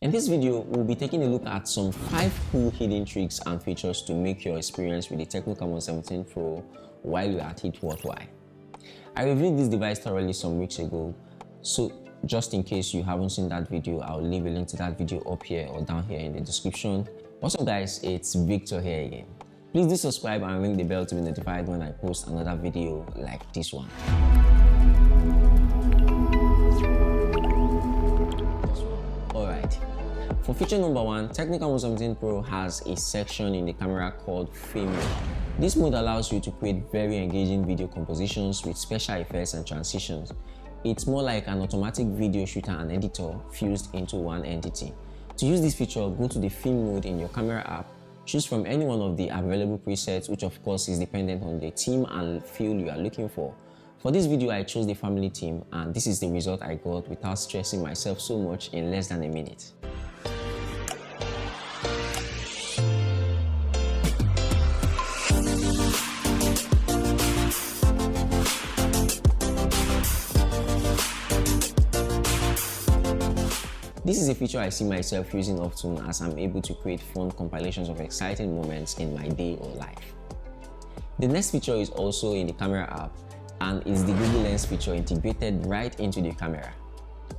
In this video, we'll be taking a look at some 5 cool hidden tricks and features to make your experience with the Tecno Camon 17 Pro while you're at it worthwhile. I reviewed this device thoroughly some weeks ago, so just in case you haven't seen that video, I'll leave a link to that video up here or down here in the description. What's up guys, it's Victor here again. Please do subscribe and ring the bell to be notified when I post another video like this one. Alright, for feature number 1, Tecno Camon 17 Pro has a section in the camera called Frame Mode. This mode allows you to create very engaging video compositions with special effects and transitions. It's more like an automatic video shooter and editor fused into one entity. To use this feature, go to the film mode in your camera app, choose from any one of the available presets, which of course is dependent on the theme and feel you are looking for. For this video, I chose the family theme, and this is the result I got without stressing myself so much in less than a minute. This is a feature I see myself using often as I'm able to create fun compilations of exciting moments in my day or life. The next feature is also in the camera app and is the Google Lens feature integrated right into the camera.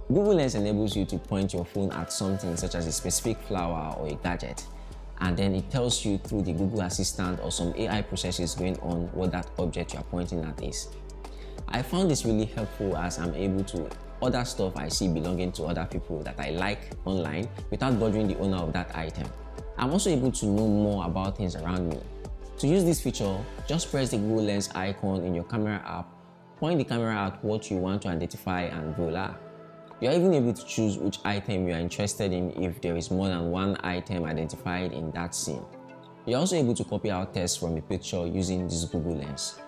Google Lens enables you to point your phone at something such as a specific flower or a gadget, and then it tells you through the Google Assistant or some AI processes going on what that object you are pointing at is. I found this really helpful as I'm able to order stuff I see belonging to other people that I like online without bothering the owner of that item. I'm also able to know more about things around me. To use this feature, just press the Google Lens icon in your camera app, point the camera at what you want to identify, and voila! You are even able to choose which item you are interested in if there is more than one item identified in that scene. You are also able to copy out text from a picture using this Google Lens.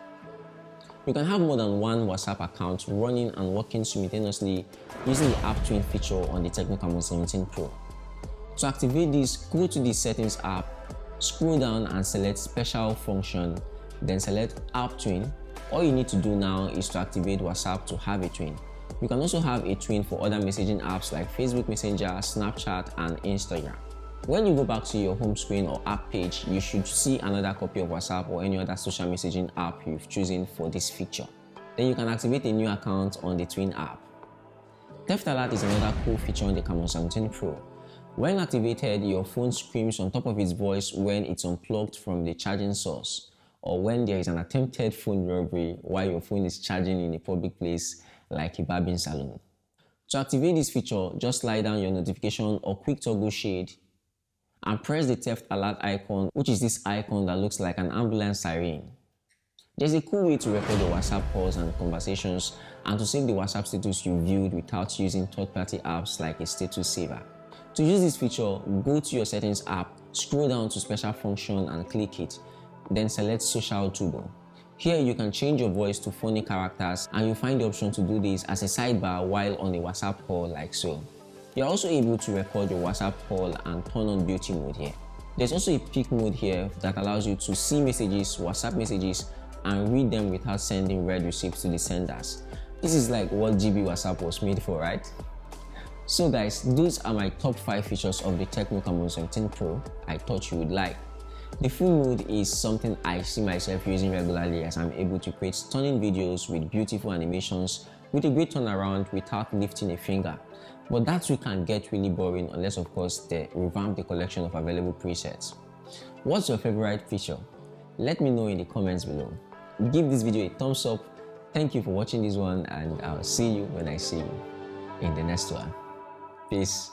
You can have more than one WhatsApp account running and working simultaneously using the App Twin feature on the Tecno Camon 17 Pro. To activate this, go to the Settings app, scroll down and select Special Function, then select App Twin. All you need to do now is to activate WhatsApp to have a twin. You can also have a twin for other messaging apps like Facebook Messenger, Snapchat, and Instagram. When you go back to your home screen or app page, you should see another copy of WhatsApp or any other social messaging app you've chosen for this feature. Then you can activate a new account on the Twin app. Theft Alert is another cool feature on the Camon 17 Pro. When activated, your phone screams on top of its voice when it's unplugged from the charging source, or when there is an attempted phone robbery while your phone is charging in a public place like a barbing salon. To activate this feature, just slide down your notification or quick toggle shade and press the Theft Alert icon, which is this icon that looks like an ambulance siren. There's a cool way to record your WhatsApp calls and conversations and to save the WhatsApp status you viewed without using third-party apps like a status saver. To use this feature, go to your Settings app, scroll down to Special Function and click it, then select Social Turbo. Here you can change your voice to funny characters, and you'll find the option to do this as a sidebar while on a WhatsApp call like so. You're also able to record your WhatsApp call and turn on beauty mode here. There's also a peek mode here that allows you to see messages, WhatsApp messages, and read them without sending read receipts to the senders. This is like what GB WhatsApp was made for, right? So guys, those are my top 5 features of the Tecno Camon 17 Pro I thought you would like. The full mode is something I see myself using regularly as I'm able to create stunning videos with beautiful animations with a great turnaround without lifting a finger. But that too can get really boring unless of course they revamp the collection of available presets. What's your favorite feature? Let me know in the comments below. Give this video a thumbs up. Thank you for watching this one, and I'll see you when I see you in the next one. Peace.